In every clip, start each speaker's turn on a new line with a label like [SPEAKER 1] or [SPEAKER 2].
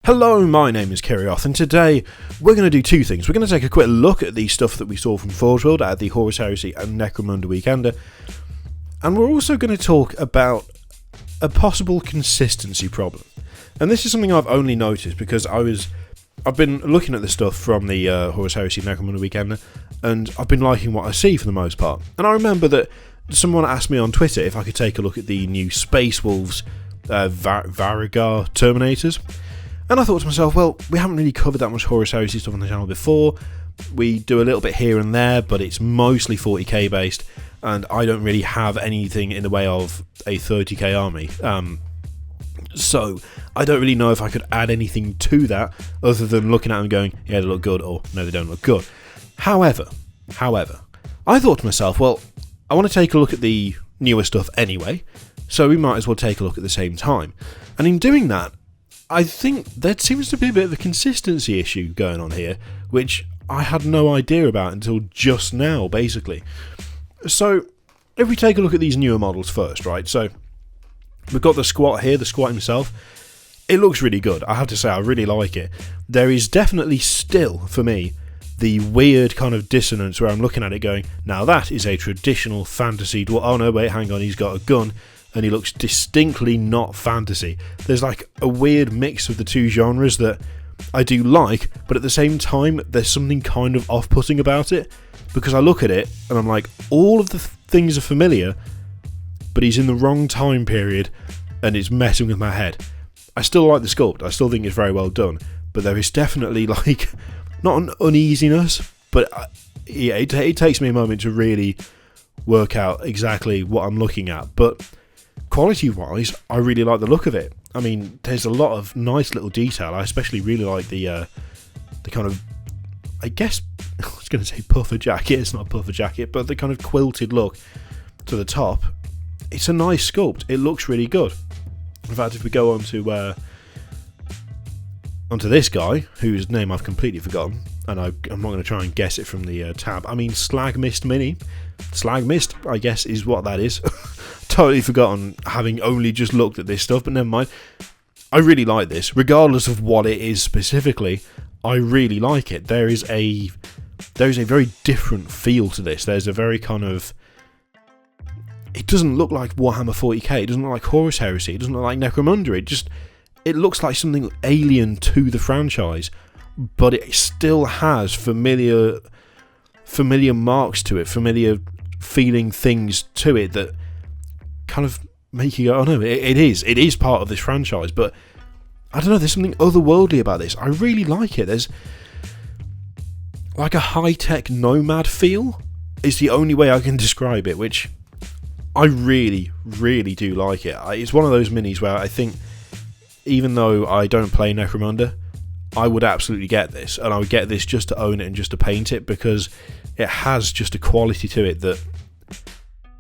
[SPEAKER 1] Hello, my name is Kirioth, and today we're going to do two things. We're going to take a quick look at the stuff that we saw from Forgeworld at the Horus, Heresy and Necromunda Weekender, and we're also going to talk about a possible consistency problem. And this is something I've only noticed because I've been looking at the stuff from the Horus, Heresy and Necromunda Weekender, and I've been liking what I see for the most part. And I remember that someone asked me on Twitter if I could take a look at the new Space Wolves Varagyr Terminators. And I thought to myself, well, we haven't really covered that much Horus Heresy stuff on the channel before. We do a little bit here and there, but it's mostly 40k based, and I don't really have anything in the way of a 30k army. So I don't really know if I could add anything to that other than looking at them and going, yeah, they look good, or no, they don't look good. However, I thought to myself, well, I want to take a look at the newer stuff anyway, so we might as well take a look at the same time. And in doing that, I think there seems to be a bit of a consistency issue going on here, which I had no idea about until just now, basically. So, if we take a look at these newer models first, right? So, we've got the squat here, the squat himself. It looks really good. I have to say, I really like it. There is definitely still, for me, the weird kind of dissonance where I'm looking at it going, now that is a traditional fantasy. Oh no, wait, hang on, he's got a gun. And he looks distinctly not fantasy. There's like a weird mix of the two genres that I do like, but at the same time, there's something kind of off-putting about it, because I look at it and I'm like, all of the things are familiar, but he's in the wrong time period and it's messing with my head. I still like the sculpt, I still think it's very well done, but there is definitely like, not an uneasiness, but yeah, it takes me a moment to really work out exactly what I'm looking at, but quality-wise, I really like the look of it. I mean, there's a lot of nice little detail. I especially really like the kind of, I guess, I was going to say puffer jacket. It's not a puffer jacket, but the kind of quilted look to the top. It's a nice sculpt. It looks really good. In fact, if we go on to onto this guy, whose name I've completely forgotten, and I'm not going to try and guess it from the tab. I mean, Slag Mist Mini. Slag Mist, I guess, is what that is. Totally forgotten, having only just looked at this stuff, but never mind. I really like this, regardless of what it is specifically. I really like it. There is a very different feel to this. There's a very kind of, it doesn't look like Warhammer 40k. It doesn't look like Horus Heresy. It doesn't look like Necromunda. It looks like something alien to the franchise, but it still has familiar marks to it, familiar feeling things to it that kind of make you go, oh no, it is part of this franchise, but I don't know, there's something otherworldly about this. I really like it. There's like a high-tech nomad feel is the only way I can describe it, which I really, really do like it. It's one of those minis where I think, even though I don't play Necromunda, I would absolutely get this, and I would get this just to own it and just to paint it, because it has just a quality to it that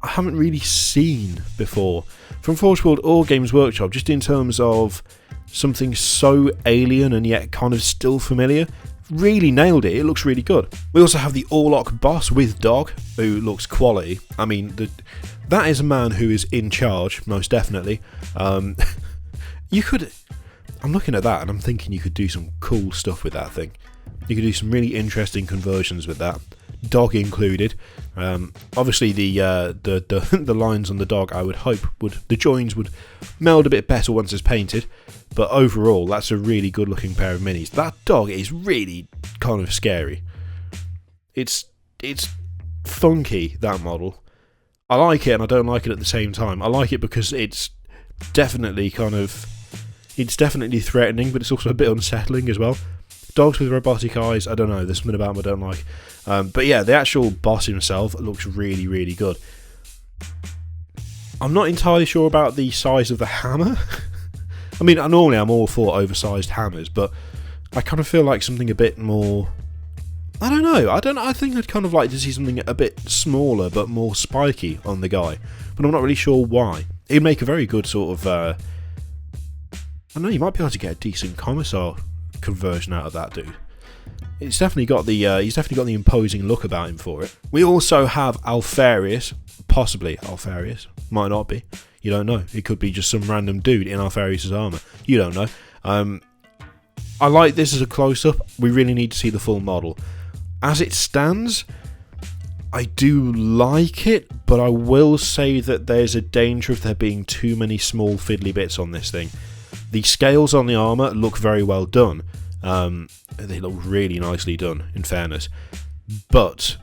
[SPEAKER 1] I haven't really seen before from Forgeworld or Games Workshop, just in terms of something so alien and yet kind of still familiar. Really nailed it. It looks really good. We also have the Orlok boss with dog, who looks quality. I mean, that is a man who is in charge, most definitely. You could, I'm looking at that and I'm thinking you could do some cool stuff with that thing. You could do some really interesting conversions with that, dog included. Obviously the lines on the dog, I would hope, the joins would meld a bit better once it's painted, but overall that's a really good looking pair of minis. That dog is really kind of scary. It's funky, that model. I like it and I don't like it at the same time. I like it because it's definitely threatening, but it's also a bit unsettling as well. Dogs with robotic eyes, I don't know, there's something about them I don't like. But yeah, the actual boss himself looks really, really good. I'm not entirely sure about the size of the hammer. I mean, normally I'm all for oversized hammers, but I kind of feel like something a bit more, I don't know, I think I'd kind of like to see something a bit smaller but more spiky on the guy, but I'm not really sure why. It'd make a very good sort of, I don't know, you might be able to get a decent commissar conversion out of that dude. He's definitely got the imposing look about him for it. We also have Alfarius, possibly Alfarius, might not be. You don't know. It could be just some random dude in Alfarius' armour. You don't know. I like this as a close-up. We really need to see the full model. As it stands, I do like it, but I will say that there's a danger of there being too many small fiddly bits on this thing. The scales on the armour look very well done. They look really nicely done, in fairness. But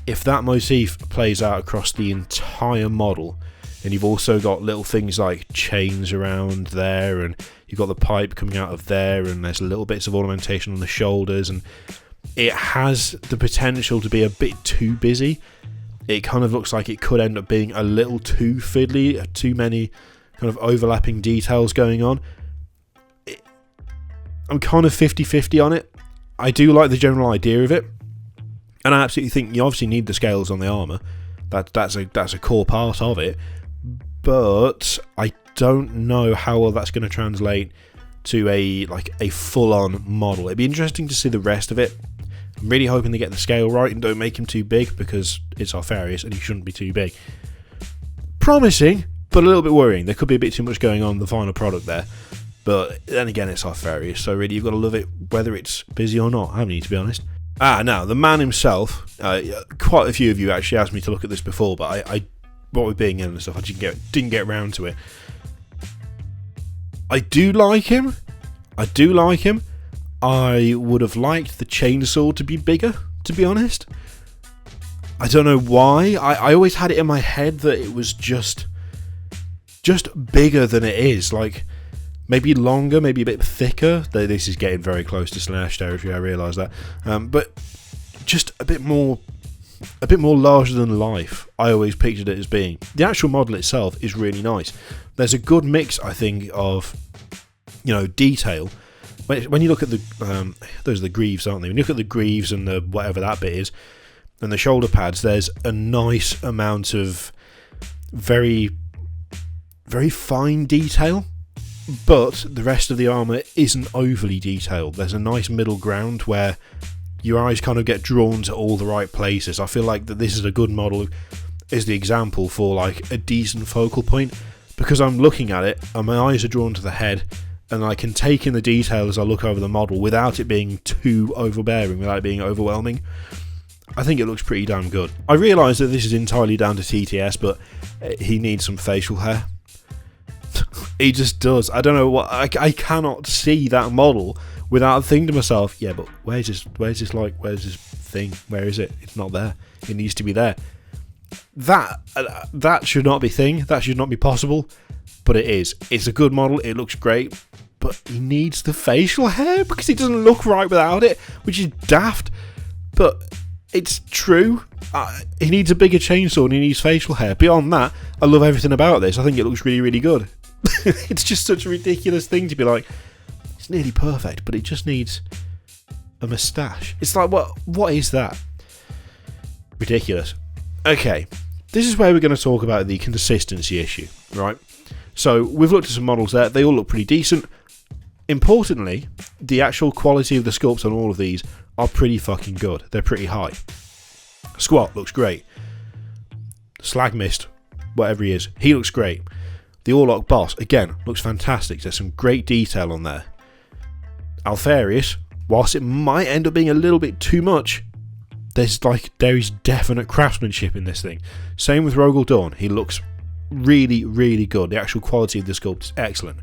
[SPEAKER 1] if that motif plays out across the entire model, and you've also got little things like chains around there, and you've got the pipe coming out of there, and there's little bits of ornamentation on the shoulders, and it has the potential to be a bit too busy. It kind of looks like it could end up being a little too fiddly, too many kind of overlapping details going on. I'm kind of 50-50 on it. I do like the general idea of it, and I absolutely think you obviously need the scales on the armour. That's a core part of it, but I don't know how well that's going to translate to a full-on model. It'd be interesting to see the rest of it. I'm really hoping they get the scale right and don't make him too big, because it's Alfarius and he shouldn't be too big. Promising, but a little bit worrying. There could be a bit too much going on in the final product there. But then again, it's Alfarius, so really you've got to love it whether it's busy or not, haven't you, to be honest? Now, the man himself, quite a few of you actually asked me to look at this before, but I what with being in and stuff, I didn't get around to it. I do like him. I would have liked the chainsaw to be bigger, to be honest. I don't know why. I always had it in my head that it was just bigger than it is. Like, maybe longer, maybe a bit thicker. This is getting very close to Slash territory, I realise that. But just a bit more larger than life, I always pictured it as being. The actual model itself is really nice. There's a good mix, I think, of, detail. When you look at the, those are the greaves, aren't they? When you look at the greaves and the whatever that bit is, and the shoulder pads, there's a nice amount of very, very fine detail. But the rest of the armour isn't overly detailed. There's a nice middle ground where your eyes kind of get drawn to all the right places. I feel like that this is a good model, is the example for like a decent focal point, because I'm looking at it and my eyes are drawn to the head, and I can take in the detail as I look over the model without it being too overbearing, without it being overwhelming. I think it looks pretty damn good. I realise that this is entirely down to TTS, but he needs some facial hair. He just does. I don't know what. I cannot see that model without thinking to myself, yeah, but where's this thing? Where is it? It's not there. It needs to be there. That should not be thing. That should not be possible. But it is. It's a good model. It looks great. But he needs the facial hair because it doesn't look right without it, which is daft. But it's true. He needs a bigger chainsaw and he needs facial hair. Beyond that, I love everything about this. I think it looks really, really good. It's just such a ridiculous thing to be like, it's nearly perfect, but it just needs a moustache. It's like, what is that? Ridiculous. Okay, this is where we're going to talk about the consistency issue, right? So, we've looked at some models there. They all look pretty decent. Importantly, the actual quality of the sculpts on all of these are pretty fucking good. They're pretty high. Squat looks great. Slag Mist, whatever he is, he looks great. The Orlok boss, again, looks fantastic. There's some great detail on there. Alfarius, whilst it might end up being a little bit too much, there is definite craftsmanship in this thing. Same with Rogel Dawn. He looks really, really good. The actual quality of the sculpt is excellent.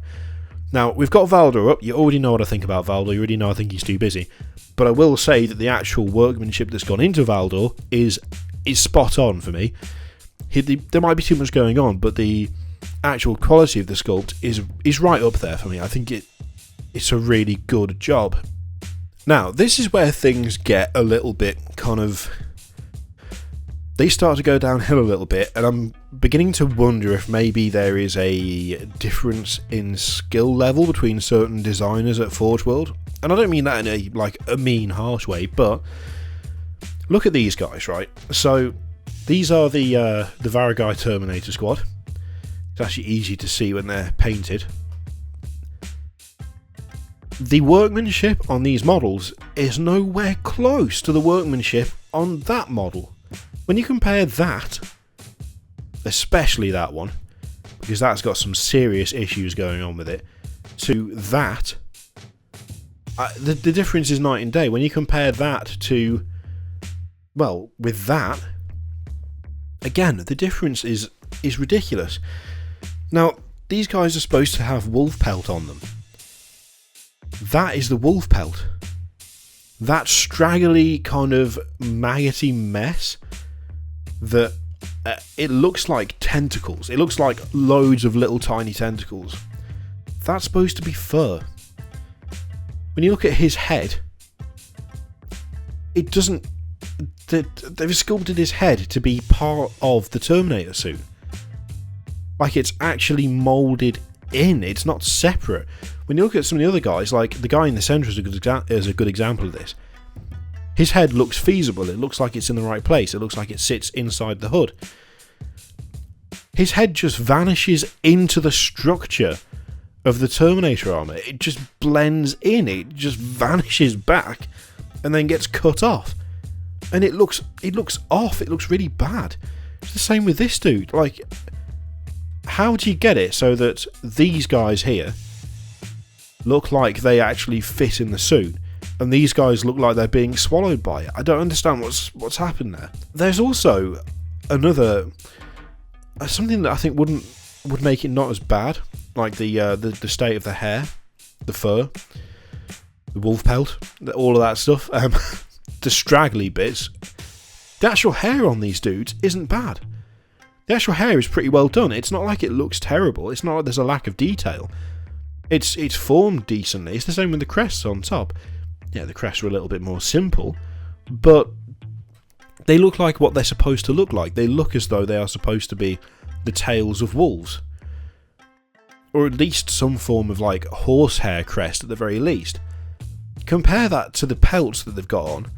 [SPEAKER 1] Now, we've got Valdor up. You already know what I think about Valdor. You already know I think he's too busy. But I will say that the actual workmanship that's gone into Valdor is spot on for me. There might be too much going on, but the actual quality of the sculpt is right up there for me. I think it's a really good job. Now, this is where things get a little bit they start to go downhill a little bit, and I'm beginning to wonder if maybe there is a difference in skill level between certain designers at Forgeworld. And I don't mean that in a mean, harsh way, but look at these guys, right? So these are the Varagyr Terminator squad. It's actually easy to see when they're painted. The workmanship on these models is nowhere close to the workmanship on that model. When you compare that, especially that one, because that's got some serious issues going on with it, to that, the difference is night and day. When you compare that to, well, with that, again, the difference is ridiculous. Now, these guys are supposed to have wolf pelt on them. That is the wolf pelt. That straggly kind of maggoty mess that it looks like tentacles. It looks like loads of little tiny tentacles. That's supposed to be fur. When you look at his head, it doesn't... They've sculpted his head to be part of the Terminator suit. Like it's actually moulded in. It's not separate. When you look at some of the other guys, like the guy in the centre is a good example of this. His head looks feasible. It looks like it's in the right place. It looks like it sits inside the hood. His head just vanishes into the structure of the Terminator armour. It just blends in. It just vanishes back and then gets cut off. And it looks off. It looks really bad. It's the same with this dude. Like, how do you get it so that these guys here look like they actually fit in the suit, and these guys look like they're being swallowed by it? I don't understand what's happened there. There's also another something that I think would make it not as bad, like the state of the hair, the fur, the wolf pelt, all of that stuff. The straggly bits. The actual hair on these dudes isn't bad. The actual hair is pretty well done. It's not like it looks terrible. It's not like there's a lack of detail. It's formed decently. It's the same with the crests on top. Yeah, the crests are a little bit more simple, but they look like what they're supposed to look like. They look as though they are supposed to be the tails of wolves. Or at least some form of like horsehair crest at the very least. Compare that to the pelts that they've got on,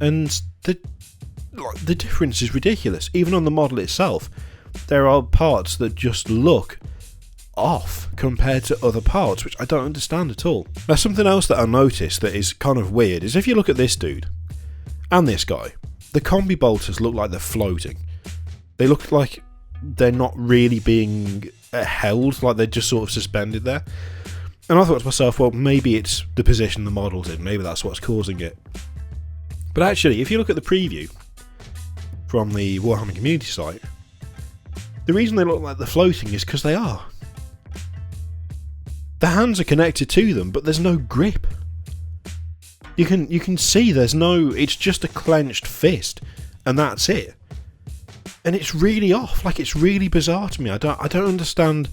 [SPEAKER 1] and the difference is ridiculous. Even on the model itself, there are parts that just look off compared to other parts, which I don't understand at all. Now, something else that I noticed that is kind of weird is if you look at this dude and this guy, the combi bolters look like they're floating. They look like they're not really being held, like they're just sort of suspended there. And I thought to myself, well, maybe it's the position the model's in, maybe that's what's causing it. But actually, if you look at the preview from the Warhammer community site, the reason they look like they're floating is because they are. The hands are connected to them, but there's no grip. You can see there's no... It's just a clenched fist, and that's it. And it's really off. Like, it's really bizarre to me. I don't understand.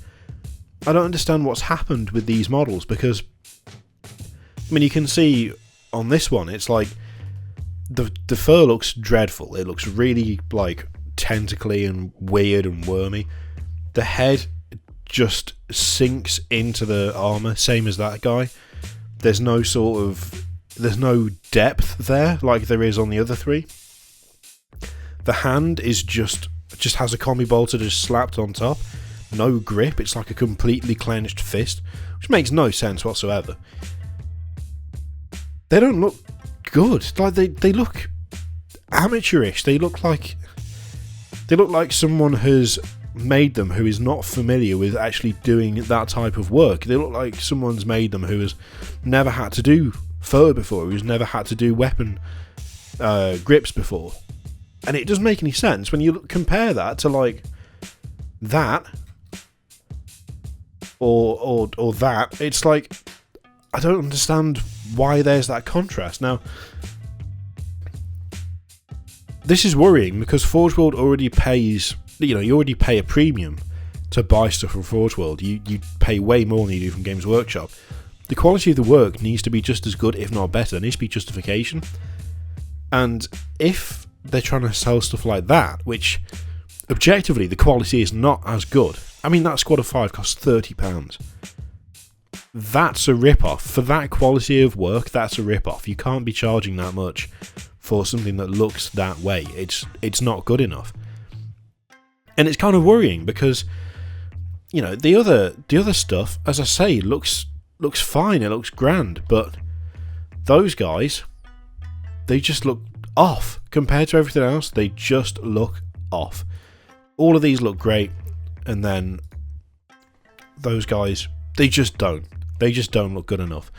[SPEAKER 1] I don't understand what's happened with these models, because I mean, you can see on this one, it's like the fur looks dreadful. It looks really like tentacly and weird and wormy. The head just sinks into the armor, same as that guy. There's no depth there like there is on the other three. The hand is just has a combi bolter just slapped on top. No grip. It's like a completely clenched fist, which makes no sense whatsoever. They don't look good. Like they look amateurish. They look like someone has made them who is not familiar with actually doing that type of work. They look like someone's made them who has never had to do fur before, who's never had to do weapon grips before. And it doesn't make any sense when you compare that to like that or that. It's like, I don't understand why there's that contrast. Now, this is worrying because Forgeworld already pays, you already pay a premium to buy stuff from Forgeworld. You pay way more than you do from Games Workshop. The quality of the work needs to be just as good, if not better. There needs to be justification. And if they're trying to sell stuff like that, which objectively the quality is not as good. I mean, that Squad of 5 costs £30. That's a rip-off. For that quality of work, that's a rip-off. You can't be charging that much for something that looks that way. It's not good enough. And it's kind of worrying because, the other stuff, as I say, looks fine, it looks grand, but those guys, they just look off. Compared to everything else, they just look off. All of these look great, and then those guys, they just don't look good enough.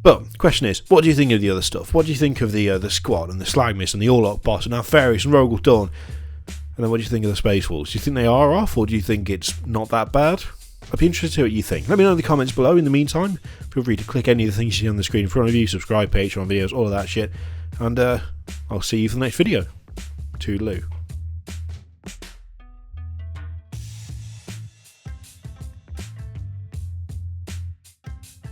[SPEAKER 1] But question is, what do you think of the other stuff? What do you think of the squad and the Slagmist and the Orlok boss and Alpharius and Rogel Dawn? And then what do you think of the Space Wolves? Do you think they are off, or do you think it's not that bad? I'd be interested to hear what you think. Let me know in the comments below. In the meantime, feel free to click any of the things you see on the screen in front of you, subscribe, Patreon videos, all of that shit. And I'll see you for the next video. Toodaloo.